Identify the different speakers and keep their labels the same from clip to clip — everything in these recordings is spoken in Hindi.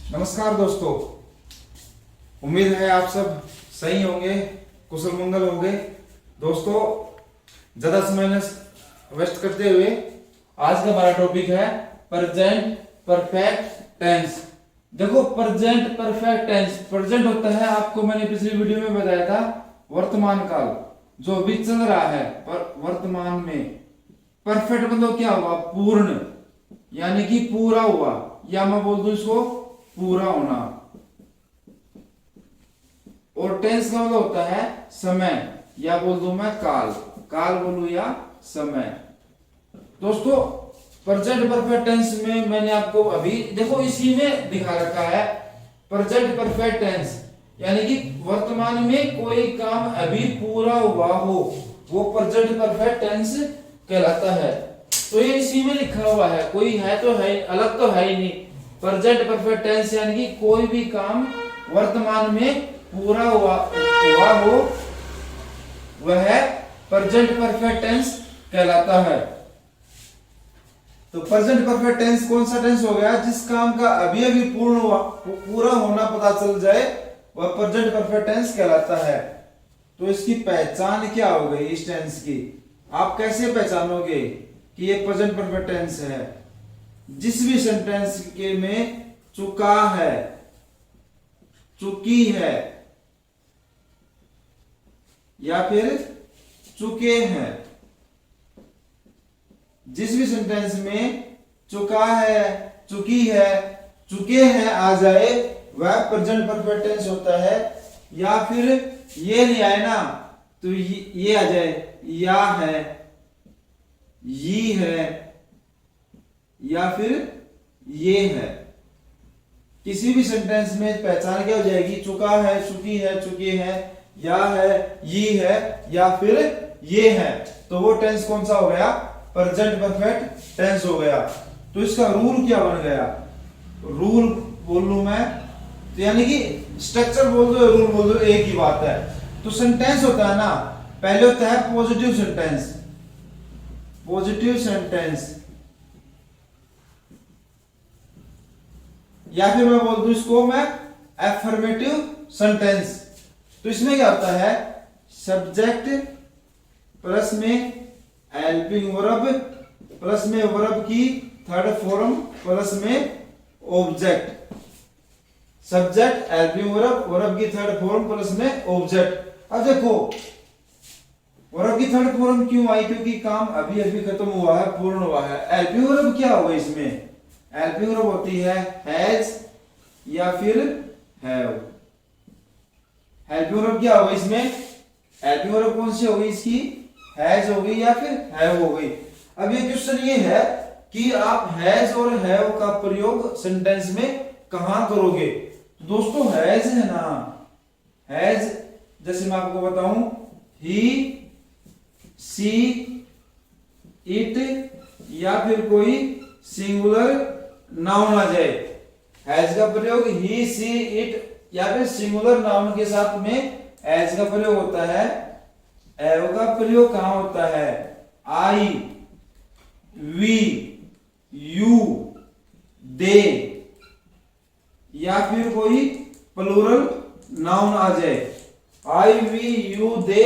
Speaker 1: नमस्कार दोस्तों, उम्मीद है आप सब सही होंगे, कुशल मंगल होंगे। दोस्तों, ज्यादा समय न वेस्ट करते हुए आज का हमारा टॉपिक है प्रेजेंट परफेक्ट टेंस। देखो, प्रेजेंट परफेक्ट टेंस, प्रेजेंट होता है, आपको मैंने पिछली वीडियो में बताया था, वर्तमान काल जो अभी चल रहा है। पर वर्तमान में परफेक्ट मतलब क्या हुआ? पूर्ण, यानी कि पूरा हुआ, या मैं बोल दूं इसको पूरा होना। और टेंस का मतलब होता है समय, या बोल दूं मैं काल, काल बोलूं या समय। दोस्तों, प्रेजेंट परफेक्ट टेंस में मैंने आपको अभी देखो इसी में दिखा रखा है प्रेजेंट परफेक्ट टेंस, यानी कि वर्तमान में कोई काम अभी पूरा हुआ हो, वो प्रेजेंट परफेक्ट टेंस कहलाता है। तो ये इसी में लिखा हुआ है, कोई है तो है, अलग तो है ही नहीं। प्रेजेंट परफेक्ट टेंस यानी कि कोई भी काम वर्तमान में पूरा हुआ हो, वह प्रेजेंट परफेक्ट टेंस कहलाता है। तो प्रेजेंट परफेक्ट टेंस कौन सा टेंस हो गया? जिस काम का अभी अभी पूरा होना पता चल जाए, वह प्रेजेंट परफेक्ट टेंस कहलाता है। तो इसकी पहचान क्या हो गई इस टेंस की? आप कैसे पहचानोगे कि ये प्रेजेंट परफेक्ट टेंस है? जिस भी सेंटेंस के में चुका है, चुकी है, या फिर चुके हैं, जिस भी सेंटेंस में चुका है, चुकी है, चुके हैं आ जाए, वह प्रेजेंट परफेक्ट टेंस होता है। या फिर ये नहीं आए ना, तो ये आ जाए, या है, ये है, या फिर ये है। किसी भी सेंटेंस में पहचान क्या हो जाएगी? चुका है, चुकी है, चुके हैं, या है, ये है, या फिर ये है। तो वो टेंस कौन सा हो गया? प्रेजेंट परफेक्ट टेंस हो गया। तो इसका रूल क्या बन गया? रूल बोल लू मैं, तो यानी कि स्ट्रक्चर बोल दो, रूल बोल दो, एक ही बात है। तो सेंटेंस होता है ना, पहले होता है पॉजिटिव सेंटेंस, पॉजिटिव सेंटेंस, या फिर मैं बोल दूं इसको मैं एफर्मेटिव सेंटेंस। तो इसमें क्या होता है? सब्जेक्ट प्लस में हेल्पिंग वर्ब, प्लस में वर्ब की थर्ड फॉर्म, प्लस में object. Subject, helping verb, verb की थर्ड फॉर्म, प्लस में ऑब्जेक्ट। अब देखो, वर्ब की थर्ड फॉर्म क्यों आई? क्योंकि काम अभी अभी खत्म हुआ है, पूर्ण हुआ है। हेल्पिंग वर्ब क्या होगा इसमें? हेल्पिंग वर्ब होती है हैज या फिर हैव। हेल्पिंग वर्ब क्या होगा इसमें? हेल्पिंग वर्ब कौन सी होगी इसकी? हैज हो गई या फिर हैव हो गई। अब ये क्वेश्चन ये है कि आप हैज और हैव का प्रयोग सेंटेंस में कहां करोगे? तो दोस्तों, हैज है ना, हैज जैसे मैं आपको बताऊं, ही, सी, इट, या फिर कोई सिंगुलर नाउन आ जाए। हैज का प्रयोग ही, सी, इट या फिर सिंगुलर नाउन के साथ में हैज का प्रयोग होता है। हैव का प्रयोग कहां होता है? आई, वी, यू, दे, या फिर कोई प्लूरल नाउन आ जाए। आई, वी, यू, दे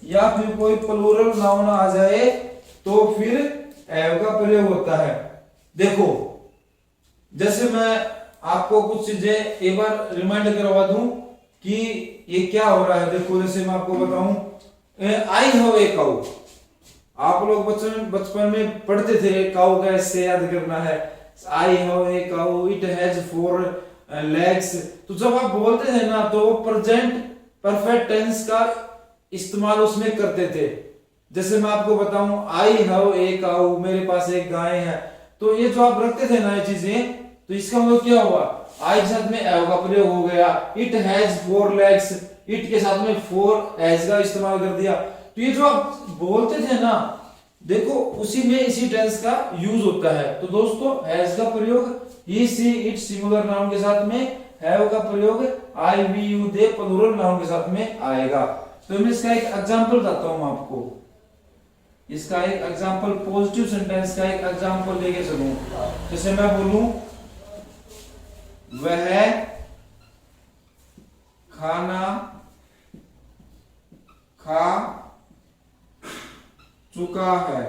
Speaker 1: या फिर कोई प्लूरल नाउन आ जाए, तो फिर हैव का प्रयोग होता है। देखो, जैसे मैं आपको कुछ चीजें एक बार रिमाइंड करवा दूं कि ये क्या हो रहा है। देखो, जैसे मैं आपको बताऊं, आई हैव ए काउ। आप लोग बचपन में पढ़ते थे काउ का ऐसे याद करना है। I have a cow, it has 4 legs। तो जब आप बोलते थे ना, तो प्रेजेंट परफेक्ट टेंस का इस्तेमाल उसमें करते थे। जैसे मैं आपको बताऊं, आई हैव ए काउ, मेरे पास एक गाय है। तो ये जो आप रखते थे ना ये चीजें, तो इसका मतलब क्या हुआ? आई के साथ में हैव का प्रयोग हो गया। इट हैज 4 legs, इट के साथ में 4 हैज का इस्तेमाल कर दिया। तो ये जो आप बोलते थे ना, देखो उसी में इसी टेंस का यूज होता है। तो दोस्तों, हैज का प्रयोग he, she, it singular noun के साथ में, हैव का प्रयोग I, we, you, they plural noun के साथ में आएगा। तो मैं इसका एक एग्जांपल बताता हूं आपको। इसका एक एग्जांपल, पॉजिटिव सेंटेंस का एक एग्जांपल लेके चलूं। जैसे मैं बोलूं, वह खाना खा चुका है,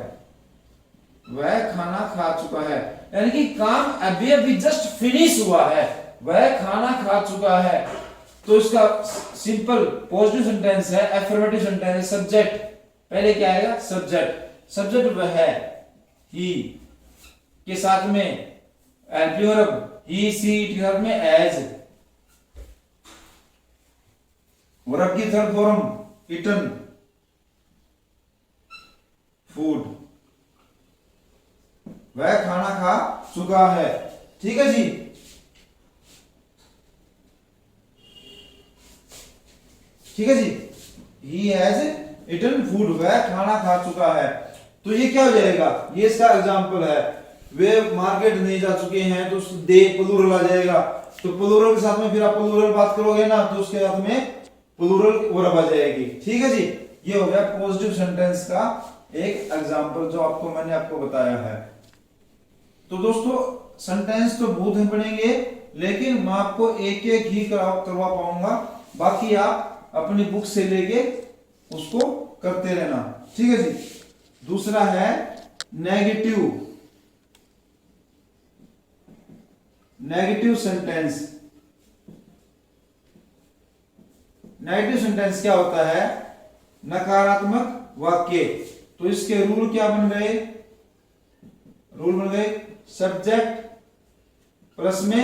Speaker 1: वह खाना खा चुका है, यानी कि काम अभी अभी जस्ट फिनिश हुआ है, वह खाना खा चुका है। तो इसका सिंपल पॉजिटिव सेंटेंस है, एफर्मेटिव सेंटेंस है, सब्जेक्ट पहले क्या आएगा, सब्जेक्ट, सब्जेक्ट वह है, ही के साथ में LP verb, he she it के साथ में एज, वर्ब की थर्ड फॉर्म इटन, फूड, वह खाना खा चुका है। ठीक है जी, ठीक है जी, ही हैज इटन फूड, वह खाना खा चुका है। तो ये क्या हो जाएगा, ये इसका एग्जांपल है, वे मार्केट नहीं जा चुके हैं, तो दे प्लूरल आ जाएगा। तो प्लूरल के साथ में फिर आप प्लूरल बात करोगे ना, तो उसके साथ में प्लूरल वर्ब आ जाएगी। ठीक है जी, ये हो गया पॉजिटिव सेंटेंस का एक एग्जांपल जो आपको मैंने आपको बताया है। तो दोस्तों सेंटेंस तो बहुत ही पढ़ेंगे, लेकिन मैं आपको एक एक ही करवा पाऊंगा, बाकी आप अपनी बुक से लेके उसको करते रहना। ठीक है जी, दूसरा है negative, negative sentence. Negative sentence क्या होता है, नकारात्मक वाक्य। तो इसके रूल क्या बन गए, रूल बन गए सब्जेक्ट प्लस में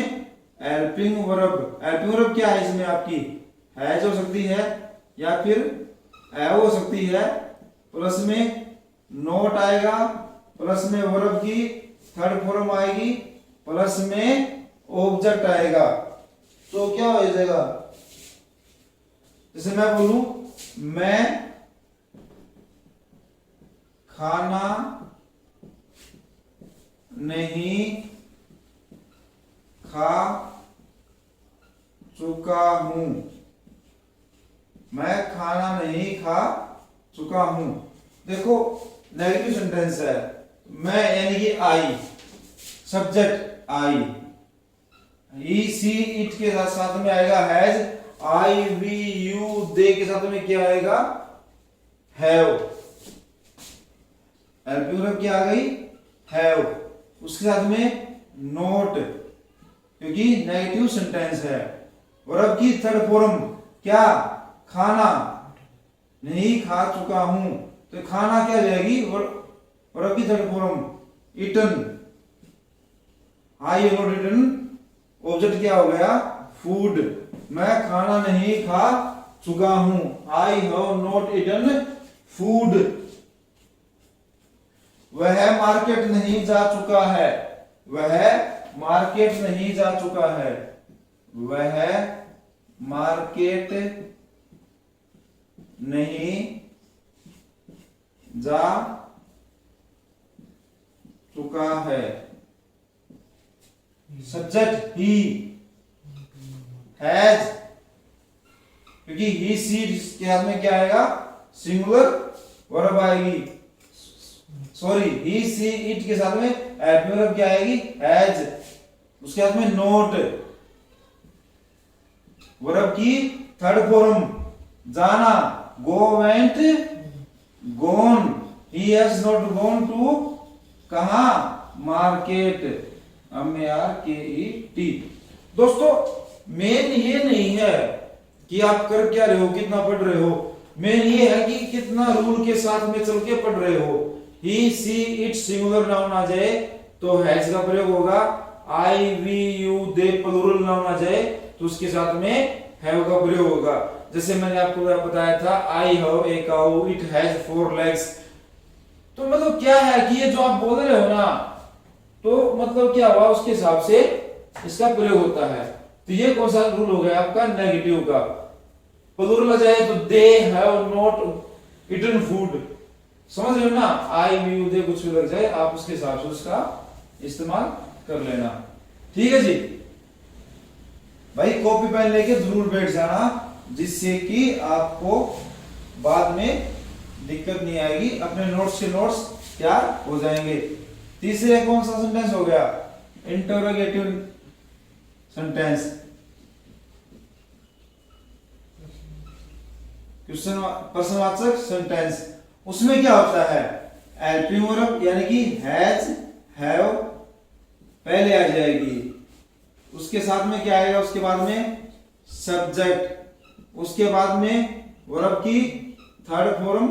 Speaker 1: हेल्पिंग वर्ब। हेल्पिंग वर्ब क्या है इसमें, आपकी हैज हो सकती है या फिर हैव हो सकती है, प्लस में नोट आएगा, प्लस में वर्ब की थर्ड फॉर्म आएगी, प्लस में ऑब्जेक्ट आएगा। तो क्या हो जाएगा, जैसे मैं बोलूं मैं खाना नहीं खा चुका हूं, मैं खाना नहीं खा चुका हूं। देखो नेगेटिव सेंटेंस है, मैं यानी कि आई, subject I, he she it के साथ में आएगा has, I we you they के साथ में क्या आएगा, हैव, एलपी वर्ब क्या आ गई, हैव, उसके साथ में नोट, क्योंकि नेगेटिव सेंटेंस है। वर्ब की थर्ड फॉर्म क्या, खाना, नहीं खा चुका हूं, तो खाना क्या जाएगी, वर्ब की third form eaten, I not eaten, object क्या हो गया, फूड, मैं खाना नहीं खा चुका हूं, I have not eaten food. वह मार्केट नहीं जा चुका है, वह मार्केट नहीं जा चुका है, वह मार्केट नहीं जा चुका है। सब्जेक्ट ही हैज, क्योंकि ही सी के हाथ में क्या आएगा, सिंगुलर वर्ब आएगी, सॉरी ही सी इट के साथ में एडवर्ब वर्ब क्या आएगी, हैज, उसके हाथ में नोट, वर्ब की थर्ड फॉर्म जाना, go went gone, he has not gone to कहां, मार्केट, MARKET। दोस्तों मेन ये नहीं है कि आप कर क्या रहे हो, कितना पढ़ रहे हो, मेन ये है कि कितना रूल के साथ में चल के पढ़ रहे हो। He she it singular noun आ जाए तो हैज का प्रयोग होगा, I we you they plural noun आ जाए तो उसके साथ में हैव का प्रयोग होगा। जैसे मैंने आपको बताया था, I have a cow, it has 4 legs। तो मतलब क्या है कि ये जो आप बोल रहे हो ना, तो मतलब क्या हुआ, उसके हिसाब से इसका प्रयोग होता है। तो ये कौन सा रूल हो गया आपका, नेगेटिव का। प्लूरल आ जाए तो they have not eaten food, समझ रहे हो ना, आई वी यू दे कुछ भी लग जाए, आप उसके हिसाब से उसका इस्तेमाल कर लेना। ठीक है जी भाई, कॉपी पेन लेके जरूर बैठ जाना, जिससे कि आपको बाद में दिक्कत नहीं आएगी, अपने नोट्स के नोट्स तैयार हो जाएंगे। तीसरे कौन सा सेंटेंस हो गया, इंटरोगेटिव सेंटेंस, क्वेश्चन प्रश्नवाचक सेंटेंस, उसमें क्या होता है हेल्पिंग वर्ब यानी कि हैज हैव पहले आ जाएगी, उसके साथ में क्या आएगा, उसके बाद में सब्जेक्ट, उसके बाद में वर्ब की थर्ड फॉर्म,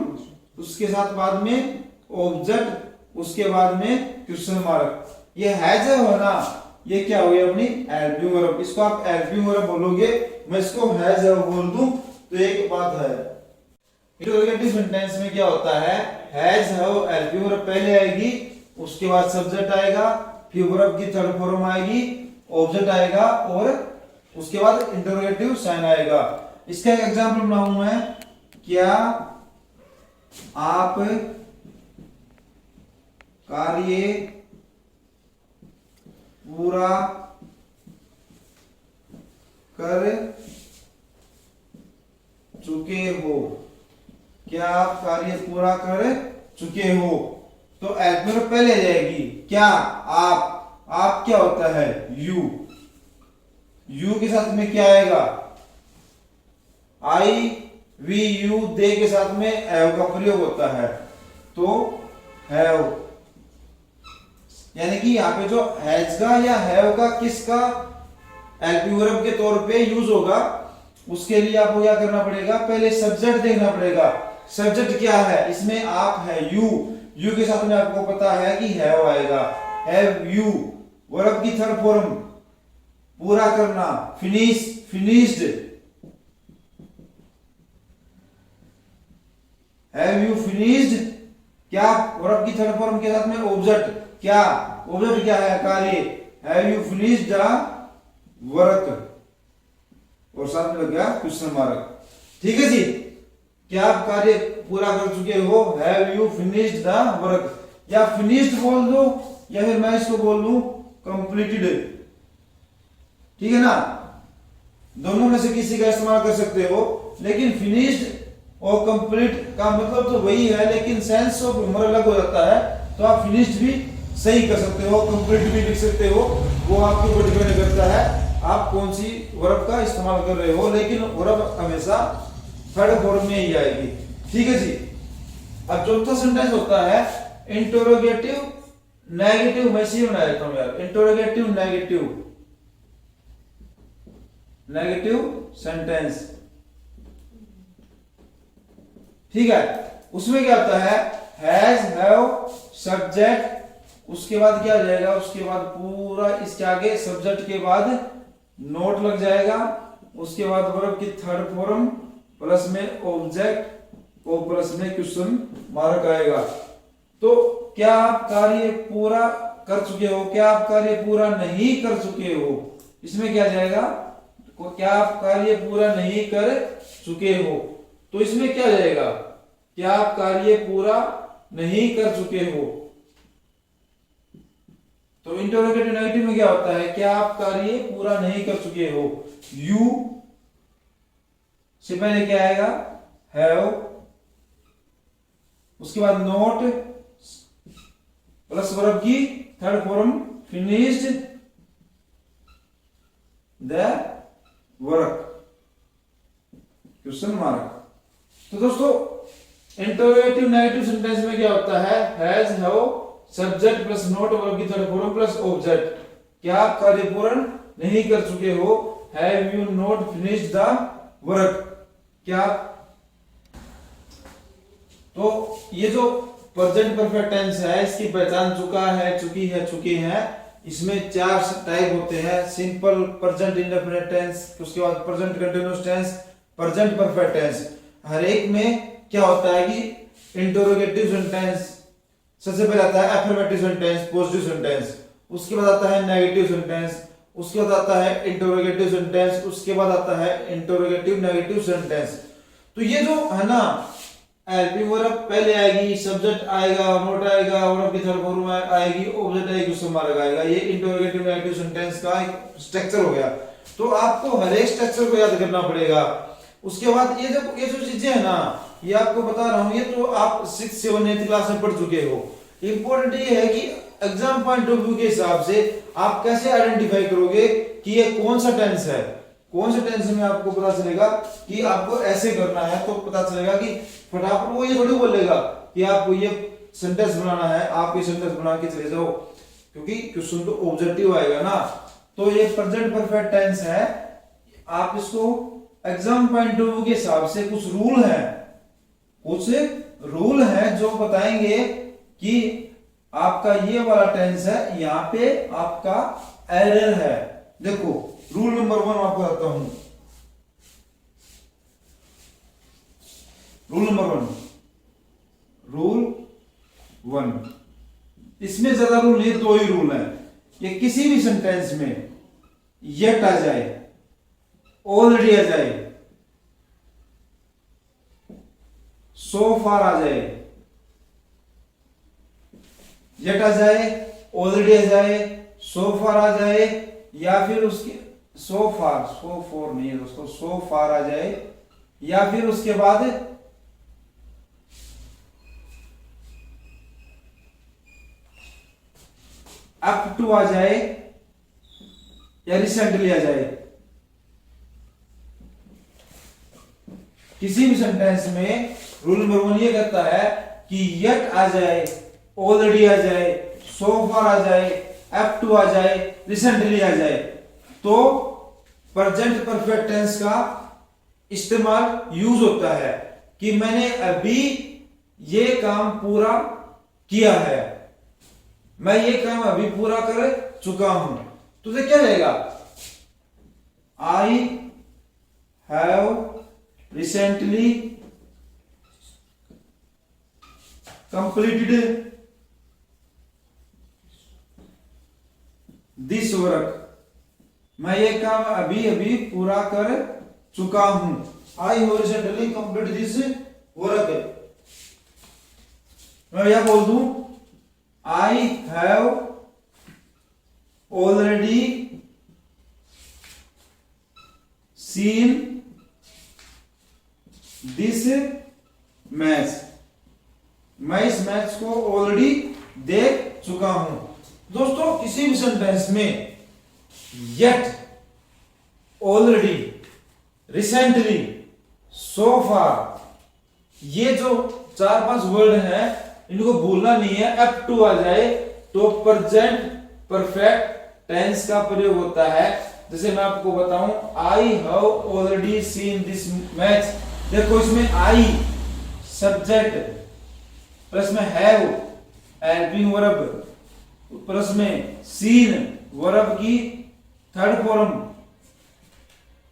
Speaker 1: उसके साथ बाद में ऑब्जेक्ट, उसके बाद में क्वेश्चन मार्क। ये हैज है ना, ये क्या हुई अपनी हेल्पिंग वर्ब, इसको आप हेल्पिंग वर्ब बोलोगे, मैं इसको हैज है बोल दूं तो एक बात है। इंटरोगेटिव सेंटेंस में क्या होता है, हैज हैव हेल्पिंग वर्ब पहले आएगी, उसके बाद सब्जेक्ट आएगा, फिर वर्ब की थर्ड फॉर्म आएगी, ऑब्जेक्ट आएगा और उसके बाद इंटरोगेटिव साइन आएगा। इसका एक एग्जांपल बनाऊं मैं, क्या आप कार्य पूरा कर चुके हो, क्या आप कार्य पूरा कर चुके हो, तो हेल्पिंग वर्ब पहले आ जाएगी, क्या आप क्या होता है यू के साथ में क्या आएगा आई वी यू, दे के साथ में हैव का प्रयोग होता है, तो हैव यानी कि यहाँ पे जो हैज का या हैव का किसका हेल्पिंग वर्ब के तौर पे यूज होगा, उसके लिए आपको क्या करना पड़ेगा, पहले सब्जेक्ट देखना पड़ेगा। सब्जेक्ट क्या है, इसमें आप है यू के साथ में आपको पता है कि हैव आएगा, हैव यू, वर्ब की थर्ड फॉर्म पूरा करना, फिनिश्ड, हैव यू फिनिश्ड, क्या वर्ब की थर्ड फॉर्म के साथ में ऑब्जेक्ट, क्या ऑब्जेक्ट क्या है कार्य, have you finished the work, और साथ में लग गया क्वेश्चन मार्क। ठीक है जी, क्या आप कार्य पूरा कर चुके हो, have you finished the work, या फिनिश्ड बोल दो या फिर मैं इसको बोल दूं कंप्लीटेड, ठीक है ना, दोनों में से किसी का इस्तेमाल कर सकते हो, लेकिन फिनिश्ड और कंप्लीट का मतलब तो वही है, लेकिन सेंस ऑफ ह्यूमर अलग हो जाता है, तो आप फिनिश्ड भी सही कर सकते हो, कंप्लीट भी लिख सकते हो, वो आपके ऊपर डिपेंड करता है आप कौन सी वर्ब का इस्तेमाल कर रहे हो, लेकिन वर्ब हमेशा थर्ड फॉर्म में ही आएगी। ठीक है जी। अब चौथा सेंटेंस होता है इंटरोगेटिव नेगेटिव, मैं इसी बना देता हूं यार, इंटरोगेटिव नेगेटिव सेंटेंस। ठीक है, उसमें क्या होता है, हैज हैव सब्जेक्ट, उसके बाद क्या आ जाएगा, उसके बाद पूरा इसके आगे सब्जेक्ट के बाद नोट लग जाएगा, उसके बाद वर्ब की थर्ड फॉर्म प्लस में ऑब्जेक्ट और प्लस में क्वेश्चन मार्क आएगा। तो क्या आप कार्य पूरा कर चुके हो, क्या आप कार्य पूरा नहीं कर चुके हो, इसमें क्या जाएगा, क्या आप कार्य पूरा नहीं कर चुके हो, तो इसमें क्या जाएगा, क्या आप कार्य पूरा नहीं कर चुके हो। तो इंटरोगेटिव नेगेटिव में क्या होता है, क्या आप कार्य पूरा नहीं कर चुके हो, यू से पहले क्या आएगा, हैव, उसके बाद नोट प्लस वर्ब की third form finished the work, question mark. तो दोस्तों इंटरोगेटिव नेगेटिव सेंटेंस में क्या होता है, has have subject plus note verb की थर्ड फॉर्म प्लस ऑब्जेक्ट, क्या आप कार्य पूर्ण नहीं कर चुके हो, have you not finished the work, क्या। तो ये जो प्रेजेंट परफेक्ट टेंस है इसकी पहचान चुका है, चुकी है, चुके हैं, इसमें चार टाइप होते हैं, सिंपल प्रेजेंट इंडेफिनिट टेंस, उसके बाद present continuous tense, present perfect tense. हर एक में क्या होता है कि इंटरोगेटिव सेंटेंस सबसे पहले आता है अफर्मेटिव सेंटेंस, पॉजिटिव सेंटेंस, उसके बाद आता है नेगेटिव सेंटेंस, उसके बाद आता है इंटरोगेटिव सेंटेंस, उसके बाद आता है इंटरोगेटिव नेगेटिव सेंटेंस। तो ये जो है ना, हेल्पिंग वर्ब पहले आएगी, सब्जेक्ट आएगा, नोट आएगा, वर्ब की थर्ड फॉर्म आएगी, ऑब्जेक्ट आएगी, क्वेश्चन मार्क आएगा, ये इंटरोगेटिव नेगेटिव सेंटेंस का एक स्ट्रक्चर हो गया। तो आपको हर एक स्ट्रक्चर को याद करना पड़ेगा। उसके बाद ये जो चीजें है ना, ये आपको बता रहा हूं, ये तो आप 6, 7, 8 क्लास में पढ़ चुके हो। इंपॉर्टेंट ये है कि एग्जाम पॉइंट ऑफ व्यू के हिसाब से आप कैसे आइडेंटिफाई करोगे कि ये कौन सा टेंस है, कौन से टेंस में आपको पता चलेगा कि आपको ऐसे करना है, तो पता चलेगा कि फटाफट वो ये थोड़ी बोलेगा कि आपको ये सेंटेंस बनाना है, आप ये सेंटेंस बना के चले जाओ, क्योंकि क्वेश्चन तो ऑब्जेक्टिव आएगा ना। तो ये प्रेजेंट परफेक्ट टेंस है, आप इसको एग्जाम पॉइंट ऑफ व्यू के हिसाब से कुछ रूल है जो बताएंगे कि आपका ये वाला टेंस है, यहां पे आपका एरर है। देखो रूल नंबर 1 आपको बताता हूं। रूल 1 इसमें ज्यादा रूल नहीं, 2 ही रूल है। ये किसी भी सेंटेंस में येट आ जाए, ऑलरेडी आ जाए, सो फार आ जाए, येट आ जाए, ऑलरेडी आ जाए, सो फार आ जाए, या फिर उसके सो फोर नहीं है दोस्तों, सो फार आ जाए, या फिर उसके बाद अप टू आ जाए, या रिसेंटली आ जाए। किसी भी सेंटेंस में रूल नंबर 1 ये कहता है कि येट आ जाए, ऑलरेडी आ जाए, सो फार आ जाए, अप टू आ जाए, रिसेंटली आ जाए, तो प्रेजेंट परफेक्ट टेंस का इस्तेमाल यूज होता है कि मैंने अभी ये काम पूरा किया है, मैं ये काम अभी पूरा कर चुका हूं। तो ये क्या रहेगा? I have recently completed this work, मैं ये काम अभी अभी पूरा कर चुका हूं। I have recently complete this work, मैं यह बोल दूं आई have already seen this match, मैं इस मैच को ऑलरेडी देख चुका हूं। दोस्तों किसी भी सेंटेंस में येट, ऑलरेडी, रिसेंटली, सो फार, ये जो 4-5 वर्ड हैं इनको भूलना नहीं है। अप टू आ जाए तो प्रेजेंट परफेक्ट टेंस का प्रयोग होता है। जैसे मैं आपको बताऊं, आई have already seen this match, देखो इसमें आई सब्जेक्ट, प्लस में हैव हेल्पिंग वर्ब, प्लस में सीन वर्ब की थर्ड फॉर्म,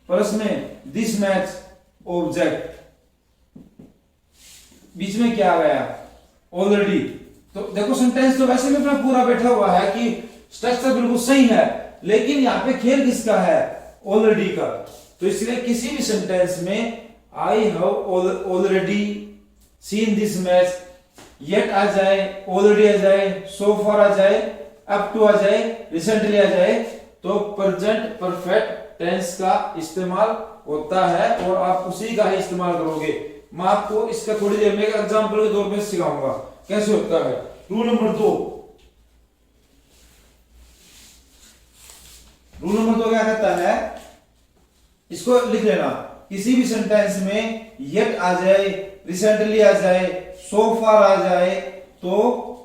Speaker 1: प्लस में दिस मैच ऑब्जेक्ट, बीच में क्या आ गया? ऑलरेडी। तो देखो सेंटेंस तो वैसे भी अपना पूरा बैठा हुआ है कि स्ट्रक्चर बिल्कुल सही है, लेकिन यहां पे खेल किसका है? ऑलरेडी का। तो इसलिए किसी भी सेंटेंस में I have already seen this match, yet आ जाए, ऑलरेडी आ जाए, सो फार आ जाए, अप टू आ जाए, रिसेंटली आ जाए, तो प्रेजेंट परफेक्ट टेंस का इस्तेमाल होता है और आप उसी का ही इस्तेमाल करोगे। मैं आपको इसका थोड़ी देर में एग्जांपल के तौर पे सिखाऊंगा कैसे होता है। रूल नंबर 2 क्या कहता है? इसको लिख लेना। किसी भी सेंटेंस में येट आ जाए, रिसेंटली आ जाए, सो फार आ जाए, तो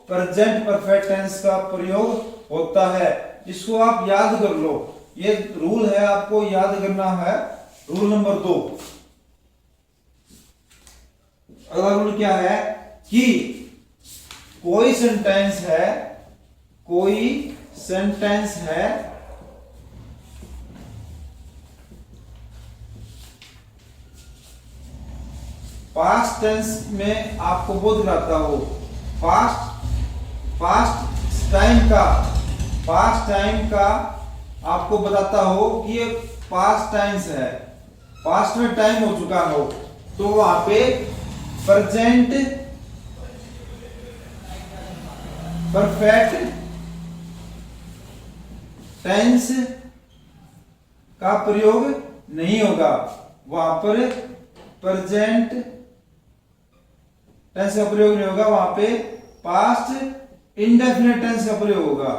Speaker 1: प्रेजेंट परफेक्ट टेंस का प्रयोग होता है। इसको आप याद कर लो, ये रूल है, आपको याद करना है। रूल नंबर 2, अगला रूल क्या है कि कोई सेंटेंस है पास्ट टेंस में आपको बोध कराता हो, पास्ट टाइम का आपको बताता हो कि ये पास्ट टेंस है, पास्ट में टाइम हो चुका हो, तो वहां पे प्रेजेंट परफेक्ट टेंस का प्रयोग नहीं होगा। वहां पर प्रेजेंट टेंस का प्रयोग नहीं होगा, वहां पे पास्ट इंडेफिनेट टेंस का प्रयोग होगा।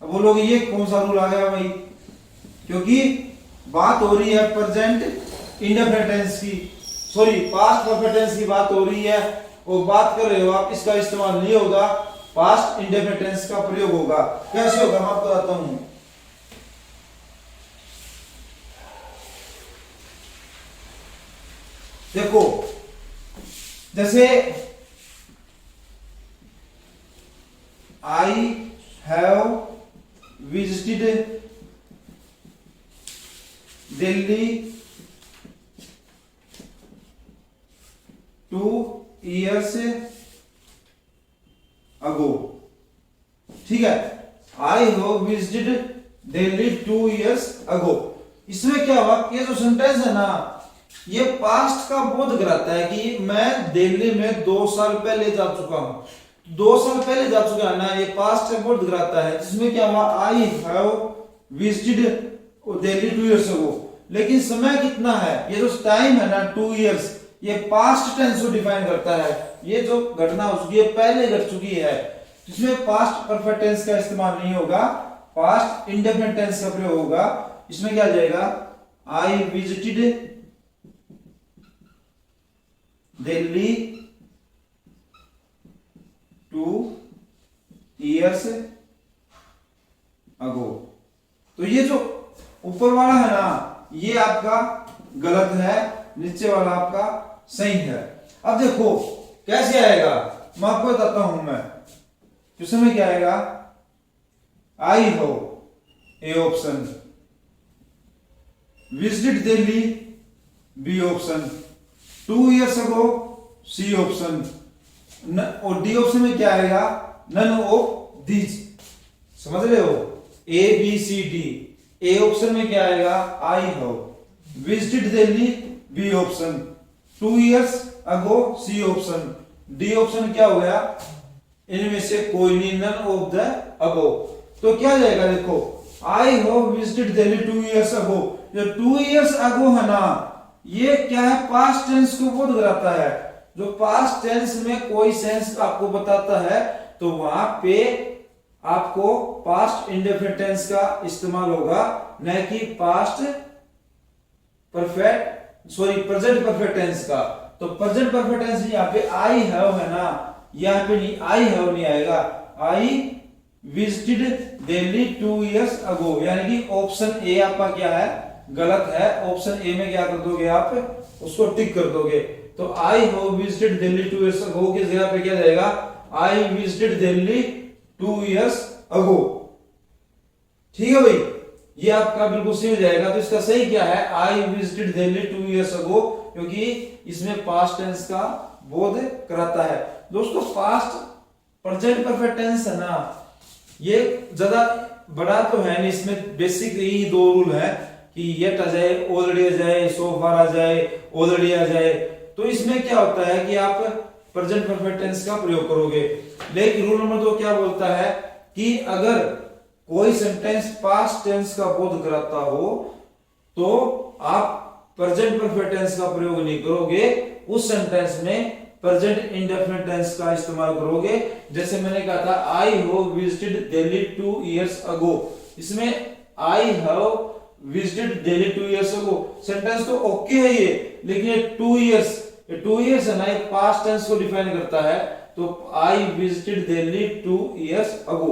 Speaker 1: अब बोलोगे ये कौन सा रूल आ गया भाई, क्योंकि बात हो रही है प्रेजेंट इंडेफिनेट टेंस की, सॉरी पास्ट परफेक्ट टेंस की बात हो रही है, और बात कर रहे हो आप, इसका इस्तेमाल नहीं होगा, पास्ट इंडेफिनेट टेंस का प्रयोग होगा। कैसे होगा मैं आपको बताता हूं। देखो जैसे I have visited Delhi 2 years ago, ठीक है, I have visited Delhi 2 years ago। इसमें क्या हुआ, ये जो सेंटेंस है ना, ये पास्ट का बोध कराता है कि मैं दिल्ली में 2 साल पहले जा चुका हूं। 2 साल पहले जा चुका है ना, ये पास्ट का बोध कराता है। जिसमें क्या हुआ, I have visited Delhi 2 years ago, लेकिन समय कितना है, ये जो टाइम है ना 2 years, ये पास्ट टेंस को डिफाइन करता है। ये जो घटना हो चुकी है पहले घट चुकी है, इसमें पास्ट परफेक्ट टेंस का इस्तेमाल नहीं होगा, पास्ट इंडेफिनिट टेंस का प्रयोग होगा। इसमें क्या आ जाएगा, I visited Delhi 2 years ago। तो ये जो ऊपर वाला है ना, ये आपका गलत है, नीचे वाला आपका सही है। अब देखो कैसे आएगा, मैं आपको बताता हूं। मैं इसमें क्या आएगा, आई हो A option, visited Delhi B option, 2 years ago C option, और डी ऑप्शन में क्या आएगा, नन ऑफ दीज। समझ रहे हो, A B C D. A option में क्या आएगा, आई हो visited Delhi B option, 2 years ago C option, D option क्या हो गया, इनमें से कोई नहीं, नन ऑफ द अबव। तो क्या जाएगा, देखो आई हो विजिटेड दिल्ली 2 years ago। जो 2 years ago है ना, ये क्या है, पास्ट टेंस को बोध कराता है। जो पास्ट टेंस में कोई सेंस आपको बताता है, तो वहां पे आपको पास्ट इंडेफिनिट टेंस का इस्तेमाल होगा, न कि past perfect, sorry present perfect tense का। तो प्रेजेंट परफेक्ट टेंस यहाँ पे आई हैव है ना, यहाँ पे नहीं, आई हैव नहीं आएगा, I visited Delhi 2 years ago, यानी कि ऑप्शन ए आपका क्या है, गलत है। ऑप्शन ए में क्या कर दोगे आप, उसको टिक कर दोगे। तो I have visited Delhi 2 years ago की जगह पे क्या जाएगा, I visited Delhi 2 years ago। ठीक है भाई, ये आपका बिल्कुल सही हो जाएगा। तो इसका सही क्या है, I visited Delhi 2 years ago, क्योंकि इसमें पास्ट टेंस का बोध कराता है। दोस्तों पास्ट प्रेजेंट परफेक्ट टेंस है ना, ये ज्यादा बड़ा तो है नहीं, इसमें बेसिक यही 2 रूल है कि येट आ जाए, ऑलरेडी आ जाए, सो फार आ जाए, ऑलरेडी आ जाए। तो इसमें क्या होता है कि आप प्रेजेंट परफेक्ट टेंस का प्रयोग करोगे। लेकिन रूल नंबर 2 क्या बोलता है कि अगर कोई सेंटेंस पास्ट टेंस का बोध कराता हो, तो आप प्रेजेंट परफेक्ट टेंस का प्रयोग नहीं करोगे, उस सेंटेंस में प्रेजेंट इंडेफिनिट टेंस का इस्तेमाल करोगे। जैसे मैंने कहा था, I have visited Delhi 2 years ago, इसमें I have visited Delhi 2 years ago sentence तो ओके है ये, लेकिन ये 2 years है ना, ये पास्ट टेंस को डिफाइन करता है। तो I visited Delhi 2 years ago।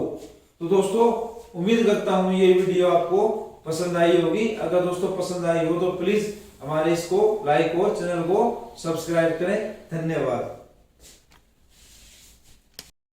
Speaker 1: तो दोस्तों उम्मीद करता हूं ये वीडियो आपको पसंद आई होगी। अगर दोस्तों पसंद आई हो तो प्लीज हमारे इसको लाइक और चैनल को सब्सक्राइब करें। धन्यवाद।